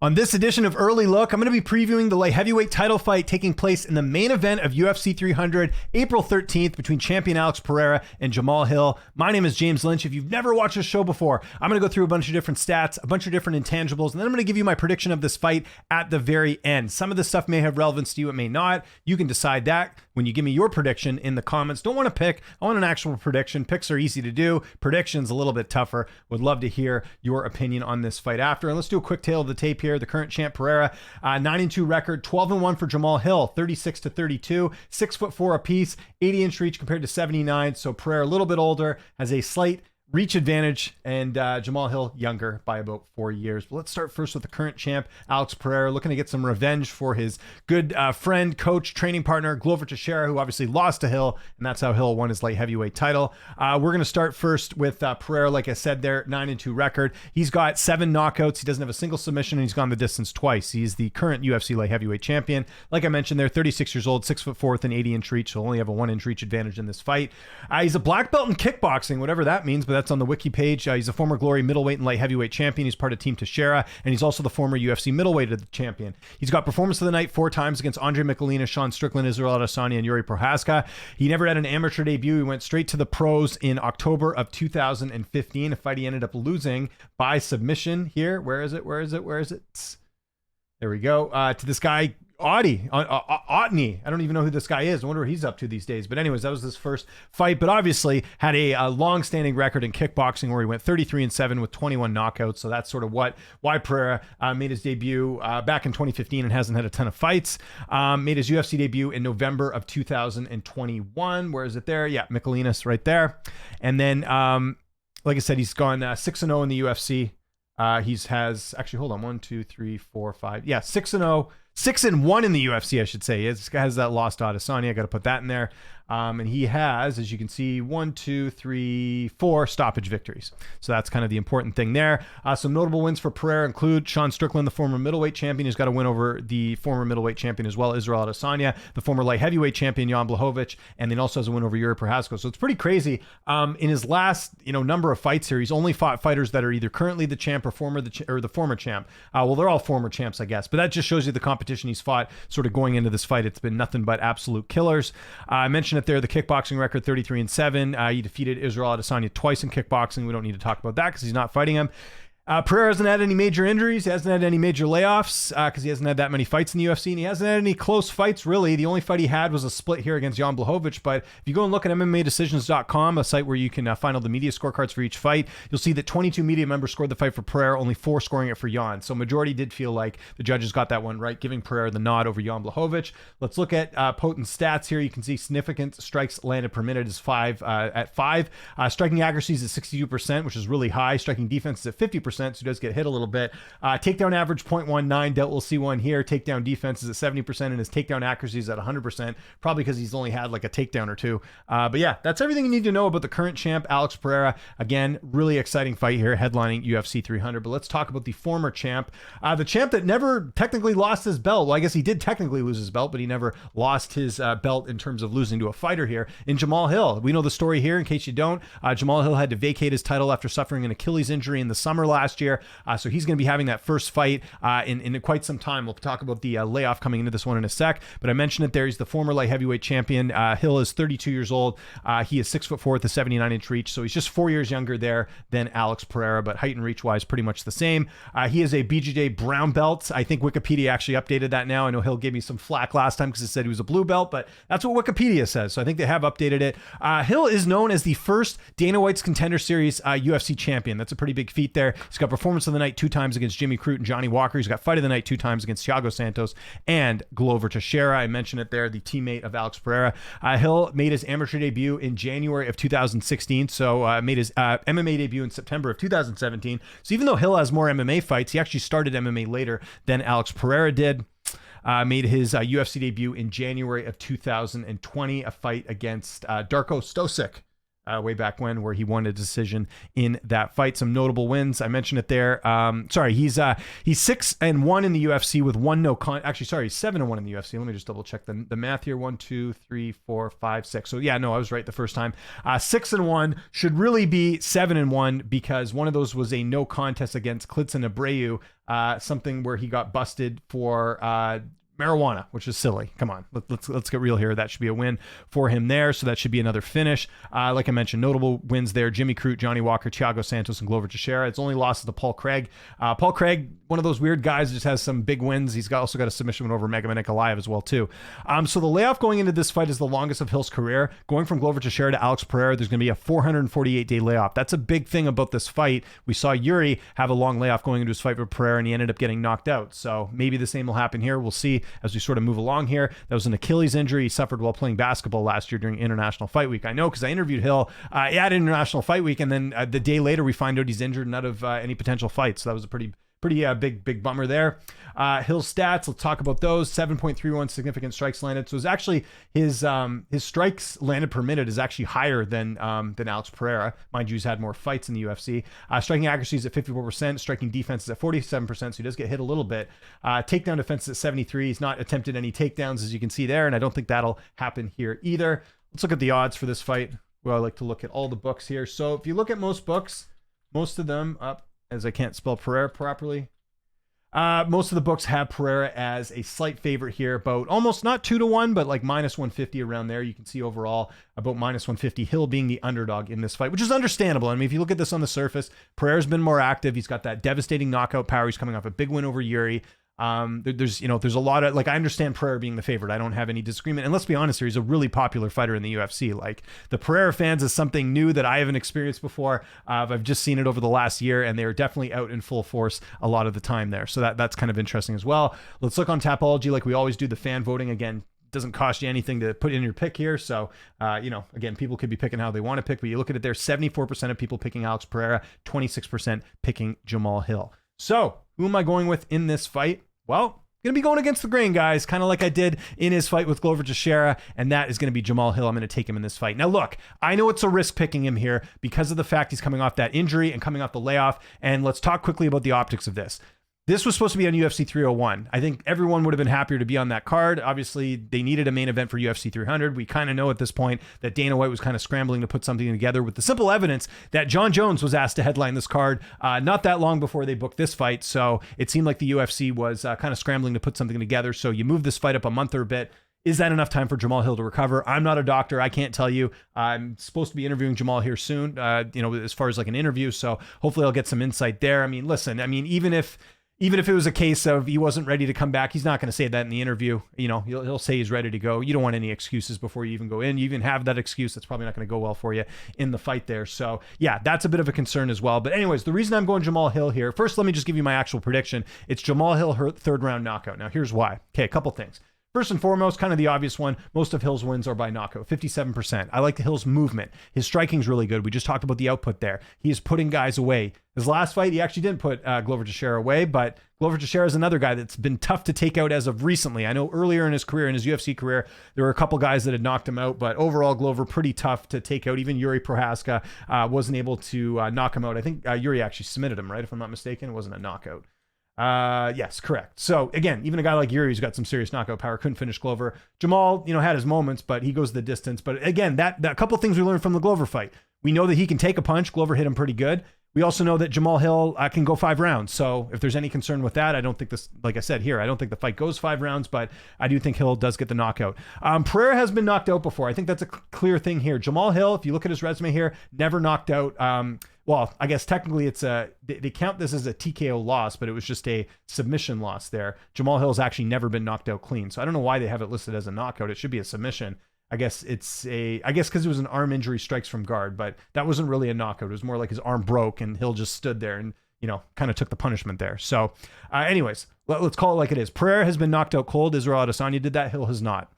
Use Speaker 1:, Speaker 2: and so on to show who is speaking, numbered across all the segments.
Speaker 1: On this edition of Early Look, I'm going to be previewing the light heavyweight title fight taking place in the main event of UFC 300, April 13th, between champion Alex Pereira and Jamahal Hill. My name is James Lynch. If you've never watched this show before, I'm going to go through a bunch of different stats, a bunch of different intangibles, and then I'm going to give you my prediction of this fight at the very end. Some of this stuff may have relevance to you, it may not. You can decide that when you give me your prediction in the comments. Don't want to pick. I want an actual prediction. Picks are easy to do. Predictions a little bit tougher. Would love to hear your opinion on this fight after. And let's do a quick tale of the tape here. The current champ Pereira, 9-2 record, 12-1 for Jamahal Hill, 36-32, 6'4" apiece, 80-inch reach compared to 79. So Pereira a little bit older, has a slight reach advantage, and Jamahal Hill younger by about 4 years. But let's start first with the current champ, Alex Pereira, looking to get some revenge for his good friend, coach, training partner, Glover Teixeira, who obviously lost to Hill, and that's how Hill won his light heavyweight title. We're going to start first with Pereira, like I said there, 9-2 record. He's got 7 knockouts. He doesn't have a single submission, and he's gone the distance twice. He's the current UFC light heavyweight champion. Like I mentioned there, 36 years old, 6'4" with an 80-inch reach, so only have a 1-inch reach advantage in this fight. He's a black belt in kickboxing, whatever that means, but that's on the wiki page. He's a former Glory middleweight and light heavyweight champion. He's part of Team Teixeira, and he's also the former UFC middleweight champion. He's got performance of the night 4 times against Andre Michelina, Sean Strickland, Israel Adesanya, and Yuri Prohaska. He never had an amateur debut. He went straight to the pros in October of 2015, a fight he ended up losing by submission here. Where is it? There we go. To this guy, Otney. I don't even know who this guy is. I wonder what he's up to these days. But anyways, that was his first fight, but obviously had a long-standing record in kickboxing where he went 33-7 with 21 knockouts. So that's sort of why Pereira made his debut back in 2015 and hasn't had a ton of fights. Made his UFC debut in November of 2021. Where is it there? Yeah, Michelinas right there. And then, like I said, he's gone 6-0 in the UFC. Hold on, 1, 2, 3, 4, 5. Yeah, 6-0. 6-1 in the UFC, I should say. This guy has that loss to Adesanya. I got to put that in there. And he has, as you can see, 1, 2, 3, 4 stoppage victories. So that's kind of the important thing there. Some notable wins for Pereira include Sean Strickland, the former middleweight champion, who's got a win over the former middleweight champion as well, Israel Adesanya, the former light heavyweight champion, Jan Blachowicz, and then also has a win over Yuri Prohaska. So it's pretty crazy. In his last, number of fights here, he's only fought fighters that are either currently the champ or the former champ. Well, they're all former champs, I guess. But that just shows you the competition he's fought sort of going into this fight. It's been nothing but absolute killers. I mentioned it there, the kickboxing record, 33-7. He defeated Israel Adesanya twice in kickboxing. We don't need to talk about that because he's not fighting him. Pereira hasn't had any major injuries. He hasn't had any major layoffs because he hasn't had that many fights in the UFC, and he hasn't had any close fights, really. The only fight he had was a split here against Jan Blachowicz, but if you go and look at MMAdecisions.com, a site where you can find all the media scorecards for each fight, you'll see that 22 media members scored the fight for Pereira, only 4 scoring it for Jan. So majority did feel like the judges got that one right, giving Pereira the nod over Jan Blachowicz. Let's look at potent stats here. You can see significant strikes landed per minute is 5 at 5. Striking accuracies is 62%, which is really high. Striking defense is at 50%, so he does get hit a little bit. Takedown average 0.19. We'll see one here. Takedown defense is at 70%, and his takedown accuracy is at 100%, probably because he's only had like a takedown or two. But yeah, that's everything you need to know about the current champ, Alex Pereira. Again, really exciting fight here, headlining UFC 300. But let's talk about the former champ, the champ that never technically lost his belt. Well, I guess he did technically lose his belt, but he never lost his belt in terms of losing to a fighter here in Jamahal Hill. We know the story here in case you don't. Jamahal Hill had to vacate his title after suffering an Achilles injury in the summer last year. So he's going to be having that first fight in quite some time. We'll talk about the layoff coming into this one in a sec, but I mentioned it there. He's the former light heavyweight champion. Hill is 32 years old. He is 6'4" with a 79-inch reach, so he's just 4 years younger there than Alex Pereira, but height and reach-wise, pretty much the same. He is a BJJ brown belt. I think Wikipedia actually updated that now. I know Hill gave me some flack last time because it said he was a blue belt, but that's what Wikipedia says, so I think they have updated it. Hill is known as the first Dana White's Contender Series UFC champion. That's a pretty big feat there. He's got performance of the night 2 times against Jimmy Crute and Johnny Walker. He's got fight of the night 2 times against Thiago Santos and Glover Teixeira. I mentioned it there, the teammate of Alex Pereira. Hill made his amateur debut in January of 2016, so made his MMA debut in September of 2017. So even though Hill has more MMA fights, he actually started MMA later than Alex Pereira did. Made his UFC debut in January of 2020, a fight against Darko Stosic. way back when, where he won a decision in that fight. Some notable wins. I mentioned it there. He's 6-1 in the UFC with one no con. Actually, sorry, he's 7-1 in the UFC. Let me just double check the math here. 1, 2, 3, 4, 5, 6. So yeah, no, I was right the first time. 6-1 should really be 7-1 because one of those was a no contest against Klidson Abreu, something where he got busted for marijuana, which is silly. Come on, let's get real here. That should be a win for him there. So that should be another finish. Like I mentioned, notable wins there: Jimmy Crute, Johnny Walker, Thiago Santos, and Glover Teixeira. It's only losses to Paul Craig. Paul Craig, one of those weird guys, just has some big wins. He's also got a submission win over Magomed Ankalaev as well too. So the layoff going into this fight is the longest of Hill's career. Going from Glover Teixeira to Alex Pereira, there's going to be a 448-day layoff. That's a big thing about this fight. We saw Yuri have a long layoff going into his fight with Pereira, and he ended up getting knocked out. So maybe the same will happen here. We'll see as we sort of move along here. That was an Achilles injury he suffered while playing basketball last year during International Fight Week. I know because I interviewed Hill at International Fight Week, and then the day later we find out he's injured and out of any potential fights. So that was a pretty big bummer there. Hill's stats, let's talk about those. 7.31 significant strikes landed. So it's actually his strikes landed per minute is actually higher than Alex Pereira. Mind you, he's had more fights in the UFC. Striking accuracy is at 54%, striking defense is at 47%, so he does get hit a little bit. Takedown defense is at 73. He's not attempted any takedowns, as you can see there, and I don't think that'll happen here either. Let's look at the odds for this fight. Well, I like to look at all the books here. So if you look at most books, most of them as I can't spell Pereira properly. Most of the books have Pereira as a slight favorite here, about almost not 2-1, but like -150 around there. You can see overall about -150, Hill being the underdog in this fight, which is understandable. I mean, if you look at this on the surface, Pereira's been more active. He's got that devastating knockout power. He's coming off a big win over Yuri. There's a lot of, like, I understand Pereira being the favorite. I don't have any disagreement. And let's be honest here, he's a really popular fighter in the UFC. Like, the Pereira fans is something new that I haven't experienced before. I've just seen it over the last year, and they're definitely out in full force a lot of the time there. So that's kind of interesting as well. Let's look on Tapology like we always do. The fan voting, again, doesn't cost you anything to put in your pick here. So, again, people could be picking how they want to pick, but you look at it there, 74% of people picking Alex Pereira, 26% picking Jamahal Hill. So who am I going with in this fight? Well, going to be going against the grain, guys, kind of like I did in his fight with Glover Teixeira, and that is going to be Jamahal Hill. I'm going to take him in this fight. Now, look, I know it's a risk picking him here because of the fact he's coming off that injury and coming off the layoff, and let's talk quickly about the optics of this. This was supposed to be on UFC 301. I think everyone would have been happier to be on that card. Obviously, they needed a main event for UFC 300. We kind of know at this point that Dana White was kind of scrambling to put something together with the simple evidence that John Jones was asked to headline this card not that long before they booked this fight. So it seemed like the UFC was kind of scrambling to put something together. So you move this fight up a month or a bit. Is that enough time for Jamahal Hill to recover? I'm not a doctor. I can't tell you. I'm supposed to be interviewing Jamahal here soon, as far as like an interview. So hopefully I'll get some insight there. I mean, listen, even if it was a case of he wasn't ready to come back, he's not going to say that in the interview. He'll say he's ready to go. You don't want any excuses before you even go in. You even have that excuse, that's probably not going to go well for you in the fight there. So yeah, that's a bit of a concern as well. But anyways, the reason I'm going Jamahal Hill here, first, let me just give you my actual prediction. It's Jamahal Hill third round knockout. Now here's why. Okay, a couple things. First and foremost, kind of the obvious one, most of Hill's wins are by knockout, 57%. I like Hill's movement. His striking's really good. We just talked about the output there. He is putting guys away. His last fight, he actually didn't put Glover Teixeira away, but Glover Teixeira is another guy that's been tough to take out as of recently. I know earlier in his career, in his UFC career, there were a couple guys that had knocked him out, but overall, Glover pretty tough to take out. Even Yuri Prohaska wasn't able to knock him out. I think Yuri actually submitted him, right? If I'm not mistaken, it wasn't a knockout. Yes, correct. So again, even a guy like Yuri who's got some serious knockout power couldn't finish Glover. Jamahal, had his moments, but he goes the distance. But again, that couple things we learned from the Glover fight. We know that he can take a punch. Glover hit him pretty good. We also know that Jamahal Hill can go 5 rounds. So if there's any concern with that, I don't think this, like I said here, I don't think the fight goes 5 rounds, but I do think Hill does get the knockout. Pereira has been knocked out before. I think that's a clear thing here. Jamahal Hill, if you look at his resume here, never knocked out. Well, I guess technically they count this as a TKO loss, but it was just a submission loss there. Jamahal Hill's actually never been knocked out clean. So I don't know why they have it listed as a knockout. It should be a submission. I guess because it was an arm injury, strikes from guard, but that wasn't really a knockout. It was more like his arm broke and Hill just stood there and, kind of took the punishment there. So anyways, let's call it like it is. Pereira has been knocked out cold. Israel Adesanya did that. Hill has not.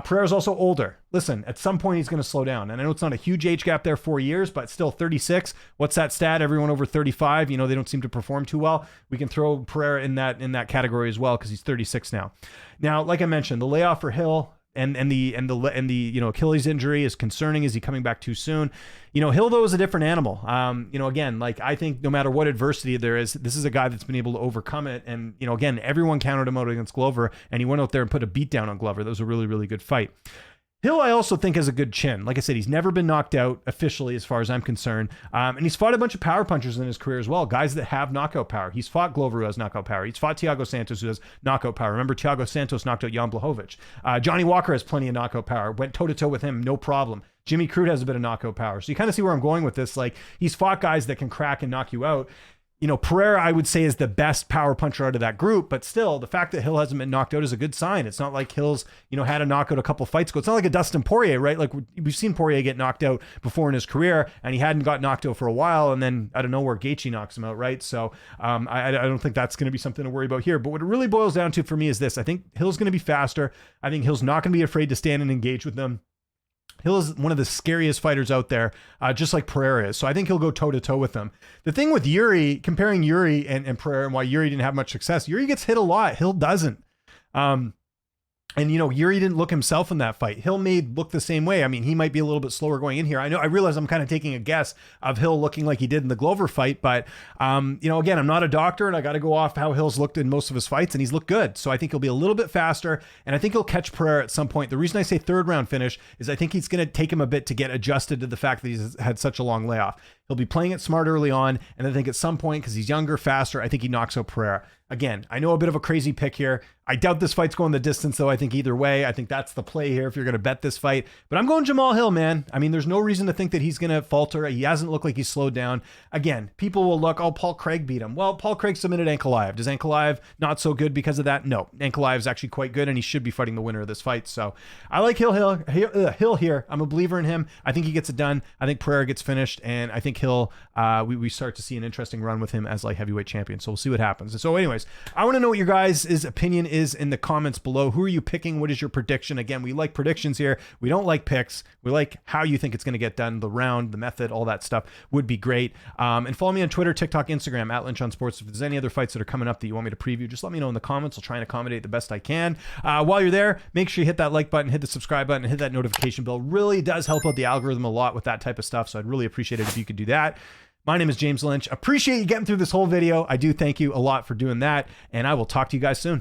Speaker 1: Pereira's also older. Listen, at some point he's going to slow down. And I know it's not a huge age gap there, 4 years, but still 36. What's that stat? Everyone over 35, they don't seem to perform too well. We can throw Pereira in that category as well because he's 36 now. Now, like I mentioned, the layoff for Hill, the Achilles injury is concerning. Is he coming back too soon? Hill though is a different animal. Again, like I think no matter what adversity there is, this is a guy that's been able to overcome it. And again, everyone counted him out against Glover, and he went out there and put a beat down on Glover. That was a really, really good fight. Hill, I also think, has a good chin. Like I said, he's never been knocked out officially as far as I'm concerned. And he's fought a bunch of power punchers in his career as well, guys that have knockout power. He's fought Glover, who has knockout power. He's fought Thiago Santos, who has knockout power. Remember, Thiago Santos knocked out Jan Blachowicz. Johnny Walker has plenty of knockout power. Went toe-to-toe with him, no problem. Jimmy Crute has a bit of knockout power. So you kind of see where I'm going with this. Like, he's fought guys that can crack and knock you out. Pereira, I would say, is the best power puncher out of that group, but still, the fact that Hill hasn't been knocked out is a good sign. It's not like Hill's, had a knockout a couple fights ago. It's not like a Dustin Poirier, right? Like, we've seen Poirier get knocked out before in his career, and he hadn't got knocked out for a while, and then out of nowhere, Gaethje knocks him out, right? So I don't think that's going to be something to worry about here. But what it really boils down to for me is this. I think Hill's going to be faster. I think Hill's not going to be afraid to stand and engage with them. Hill is one of the scariest fighters out there, just like Pereira is. So I think he'll go toe-to-toe with them. The thing with Yuri, comparing Yuri and Pereira and why Yuri didn't have much success, Yuri gets hit a lot. Hill doesn't. And, Yuri didn't look himself in that fight. Hill made look the same way. I mean, he might be a little bit slower going in here. I realize I'm kind of taking a guess of Hill looking like he did in the Glover fight, but, again, I'm not a doctor, and I got to go off how Hill's looked in most of his fights, and he's looked good. So I think he'll be a little bit faster, and I think he'll catch Pereira at some point. The reason I say third round finish is I think he's going to take him a bit to get adjusted to the fact that he's had such a long layoff. He'll be playing it smart early on, and I think at some point, because he's younger, faster, I think he knocks out Pereira. Again, I know a bit of a crazy pick here. I doubt this fight's going the distance, though. I think either way, I think that's the play here if you're going to bet this fight. But I'm going Jamahal Hill, man. I mean, there's no reason to think that he's going to falter. He hasn't looked like he's slowed down. Again, people will look, Paul Craig beat him. Well, Paul Craig submitted Ankalaev. Does Ankalaev not so good because of that? No. Ankalaev is actually quite good, and he should be fighting the winner of this fight. So I like Hill here. I'm a believer in him. I think he gets it done. I think Pereira gets finished, and I think Hill, we start to see an interesting run with him as light heavyweight champion. So we'll see what happens. So anyways, I want to know what your guys' opinion is in the comments below. Who are you picking? What is your prediction? Again, we like predictions here. We don't like picks. We like how you think it's going to get done, the round, the method, all that stuff would be great. And follow me on Twitter, TikTok, Instagram, at Lynch on Sports. If there's any other fights that are coming up that you want me to preview, just let me know in the comments. I'll try and accommodate the best I can. While you're there, make sure you hit that like button, hit the subscribe button, hit that notification bell. Really does help out the algorithm a lot with that type of stuff. So I'd really appreciate it if you could do that. My name is James Lynch. Appreciate you getting through this whole video. I do thank you a lot for doing that, and I will talk to you guys soon.